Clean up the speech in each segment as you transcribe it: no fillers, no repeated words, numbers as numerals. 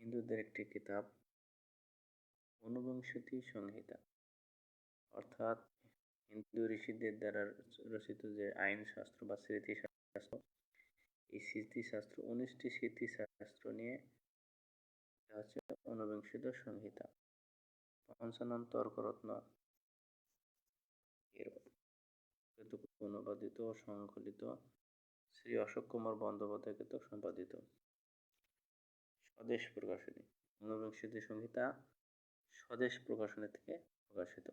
হিন্দুদের একটি কিতাব অনুবংশতি সংহিতা, অর্থাৎ হিন্দু ঋষিদের দ্বারা রচিত যে আইনশাস্ত্র বা স্মৃতিশাস্ত্র, এই স্মৃতিশাস্ত্র 19টি স্মৃতিশাস্ত্র নিয়ে এটা হচ্ছে অনুবংশিত সংহিতা। পঞ্চানন তর্করত্ন এর অনুবাদিত ও সংকলিত শ্রী অশোক কুমার বন্দ্যোপাধ্যায় কর্তৃক সম্পাদিত। স্বদেশ প্রকাশনী অনুবংশিত সংহিতা স্বদেশ প্রকাশনী থেকে প্রকাশিত।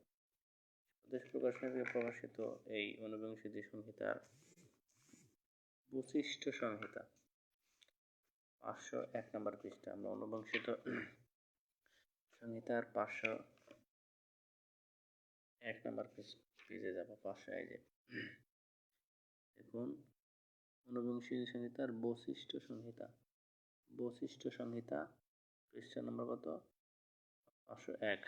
স্বদেশ প্রকাশনী থেকে প্রকাশিত এই অনুবংশিত সংহিতার বৈশিষ্ট্য সংহিতা 501 নম্বর পৃষ্ঠা। আমরা অনুবংশিত সংহিতার 501 নম্বর পেজে যাব। 501 দেখুন, অনুবংশিত সংহিতার বৈশিষ্ট্য সংহিতা পৃষ্ঠা নম্বর কত? 501।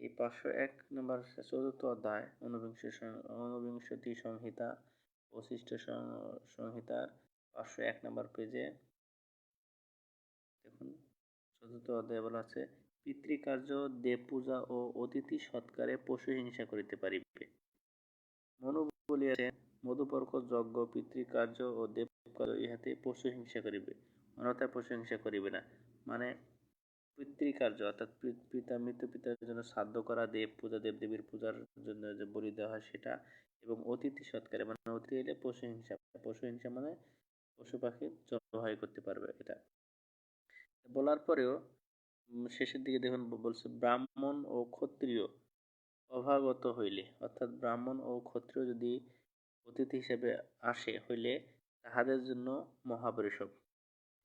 এই 501 নম্বর চতুর্থ অধ্যায় অনুবংশতি সংহিতা বৈশিষ্ট্য সংহিতার 501 নম্বর পেজে দেখুন, চতুর্থ অধ্যায় বলা আছে, পিতৃকার্য, দেব পূজা ও অতিথি সৎকারে পশু হিংসা করিতে পারিবে। মনু বলিয়াছেন, মধুপর্ক যজ্ঞ, পিতৃকার্য ও দেবকার্য ইহাতে পশু হিংসা করিবে, অন্যথায় পশু হিংসা করিবে না। মানে পিতৃকার্য অর্থাৎ মৃত পিতার জন্য শ্রাদ্ধ করা, দেব পূজা, দেবদেবীর পূজার জন্য যে বলি দেওয়া হয় সেটা, এবং অতিথি সৎকারে মানে অতিথি এলে পশু হিংসা মানে পশু পাখি জবাই করতে পারবে। এটা বলার পরেও শেষের দিকে দেখুন বলছে, ব্রাহ্মণ ও ক্ষত্রিয় অভাগত হইলে, অর্থাৎ ব্রাহ্মণ ও ক্ষত্রিয় যদি অতিথি হিসেবে আসে হইলে তাহাদের জন্য মহাবৃষভ,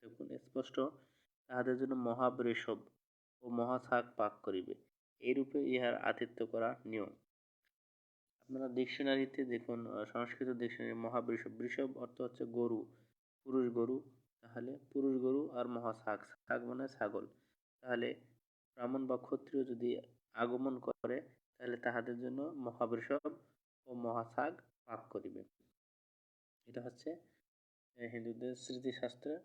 দেখুন স্পষ্ট, তাহাদের জন্য মহাবৃষভ ও মহাছাক পাক করিবে, এইরূপে ইহার আতিথ্য করা নিয়ম। আপনারা ডিকশনারিতে দেখুন, সংস্কৃত ডিকশনারি বৃষভ অর্থ হচ্ছে গরু, পুরুষ গরু, তাহলে পুরুষ গরু আর মহাছাক মানে ছাগল, তাহলে ব্রাহ্মণ বা ক্ষত্রিয় যদি আগমন করে তাহলে তাহাদের জন্য মহাবৃষভ ও মহাছাক পাক করিবে। এটা হচ্ছে হিন্দুদের স্মৃতিশাস্ত্রের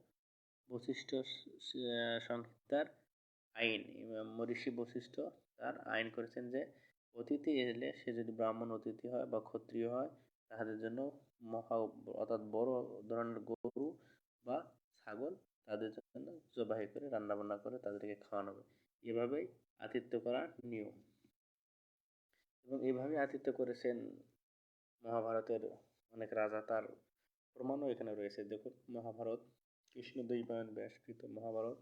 বৈশিষ্ট্য সংহিতার আইন। ঋষি বৈশিষ্ট্য তার আইন করেছেন যে অতিথি এলে সে যদি ব্রাহ্মণ অতিথি হয় বা ক্ষত্রিয় হয় তাদের জন্য অর্থাৎ বড় ধরনের গরু বা ছাগল তাদের জন্য জবাই করে রান্নাবান্না করে তাদেরকে খাওয়ানো হবে। এভাবেই আতিথ্য করার নিয়ম, এবং এইভাবে আতিথ্য করেছেন মহাভারতের অনেক রাজা, তার প্রমাণও এখানে রয়েছে। দেখুন, মহাভারত, কৃষ্ণদ্বৈপায়ন ব্যাসকৃত মহাভারত,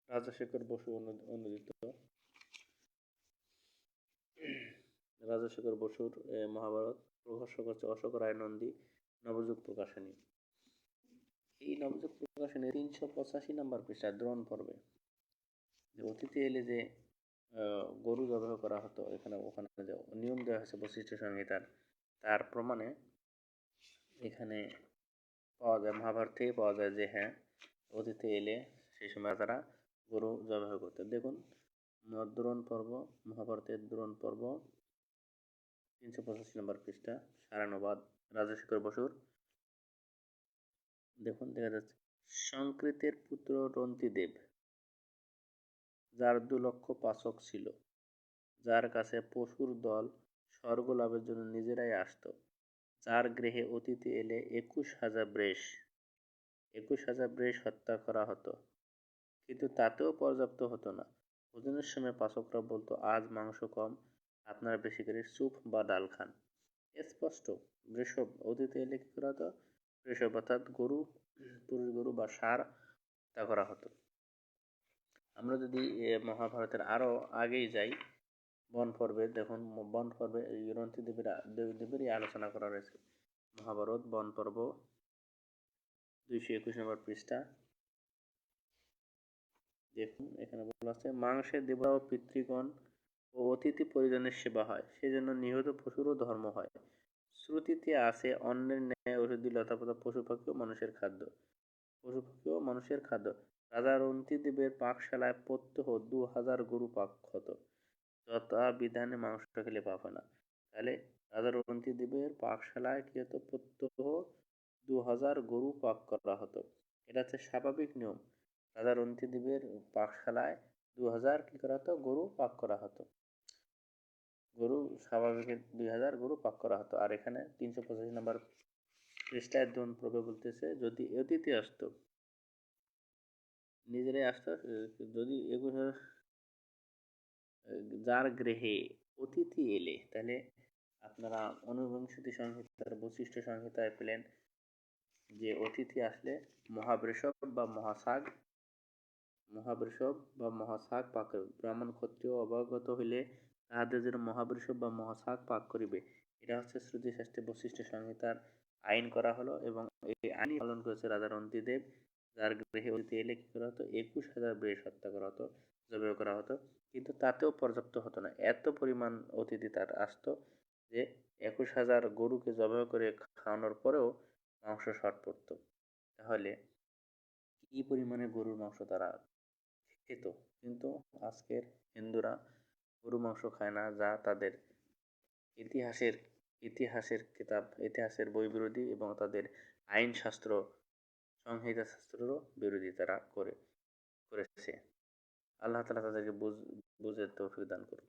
রাজশেখর বসু অনুদিত রাজশেখর বসুর মহাভারত, প্রকাশক হচ্ছে অশোক রায় নন্দী, নবযুগ প্রকাশনী। এই নবযুগ প্রকাশনী 385 নম্বর পৃষ্ঠা দ্রোণ পর্বে যে অতিথি এলে যে গরু জবাই করা হতো, ওখানে যে নিয়ম দেওয়া হয়েছে বৈশিষ্ট্য সংহিতার, তার প্রমাণে এখানে পাওয়া যায়, মহাভারত থেকে পাওয়া যায় যে হ্যাঁ, অতিথি এলে সেই সময় তারা গরু জবাই করতে। দেখুন, দ্রোণ পর্ব, মহাভারতের দ্রোণ পর্ব 385 নম্বর পৃষ্ঠা, সারানুবাদ রাজশেখর বসুর। দেখুন, দেখা যাচ্ছে, সংকৃতের পুত্র রন্তিদেব, যার 2 লক্ষ পাচক ছিল, যার কাছে পশুর দল স্বর্গ লাভের জন্য নিজেরাই আসত, যার গৃহে অতিথি এলে 21,000 ব্রেশ হত্যা করা হতো, কিন্তু তাতেও পর্যাপ্ত হতো না। ভোজনের সময় পাচকরা বলতো, আজ মাংস কম, আপনারা বেশি করে স্যুপ বা ডাল খান। স্পষ্ট, বৃষভ অতিথি এলে কি করা হতো? বৃষভ অর্থাৎ গরু, পুরুষ গরু বা ষাঁড় হত্যা করা হতো। আমরা যদি মহাভারতের আরো আগেই যাই, বন পর্বে দেখুন, বন পর্বে রন্তি দেবেরই আলোচনা করা রয়েছে। মহাভারত বন পর্ব 221 নম্বর পৃষ্ঠা। দেখুন, এখানে বলা আছে, মাংসের দেবতা ও পিতৃগণ ও অতিথি পরিজনের সেবা হয়, সেজন্য নিহত পশুরও ধর্ম হয়। শ্রুতিতে আছে, অন্নের ন্যায় ঔষধি লতাপাতা পশু পাখিও মানুষের খাদ্য। রাজা রন্তিদেবের পাকশালায় প্রত্যহ 2000 গরু পাক হতো, যথা বিধানে মাংস খেলে পাপ হয় না। তাহলে রাজা রন্তিদেবের পাকশালায় কি হতো? প্রত্যহ 2000 গরু পাক করা হতো। এটা হচ্ছে স্বাভাবিক নিয়ম। রাজা রন্তিদেবের পাকশালায় 2000 কি করা হতো, গরু পাক করা হতো। গরু স্বাভাবিক 2000 গরু পাক করা হতো। আর এখানে 385 নম্বর পৃষ্ঠায় প্রভে বলতেছে, যদি অতিথি আসতো, নিজেরাই আসতো, যদি এগুলো যার গৃহে অতিথি এলে, তাহলে আপনারা ঊনবিংশতি সংহিতার বৈশিষ্ট্য সংহিতায় পেলেন যে অতিথি আসলে মহাবৃষভ বা মহাশাক পাক করিবে। ব্রাহ্মণ ক্ষত্রিয় অবগত হইলে তাহাদের যেন মহাবৃষভ বা মহাশাক পাক করিবে। এটা হচ্ছে শ্রুতিশাস্ত্রে বৈশিষ্ট্য সংহিতার আইন করা হলো, এবং এই আইন পালন করেছে রাজা রন্তিদেব। যার গৃহে অতিথি এলে কি করা হতো, 21,000 বৃষ হত্যা করা হতো, জবাই করা হতো। কিন্তু তাতেও পর্যাপ্ত হতো না, এত পরিমাণ অতিথি তার আসতো যে 21,000 গরুকে জবাই করে খাওয়ানোর পরেও মাংস শর্ট পড়তো। তাহলে কি পরিমাণে গরুর মাংস তারা খেত। কিন্তু আজকের হিন্দুরা গরু মাংস খায় না, যা তাদের ইতিহাসের ইতিহাসের বই বিরোধী, এবং তাদের আইন শাস্ত্র সংহিতা শাস্ত্রেরও বিরোধী তারা করেছে। আল্লাহ তাআলা তাদেরকে বুঝের তৌফিক দান করুন।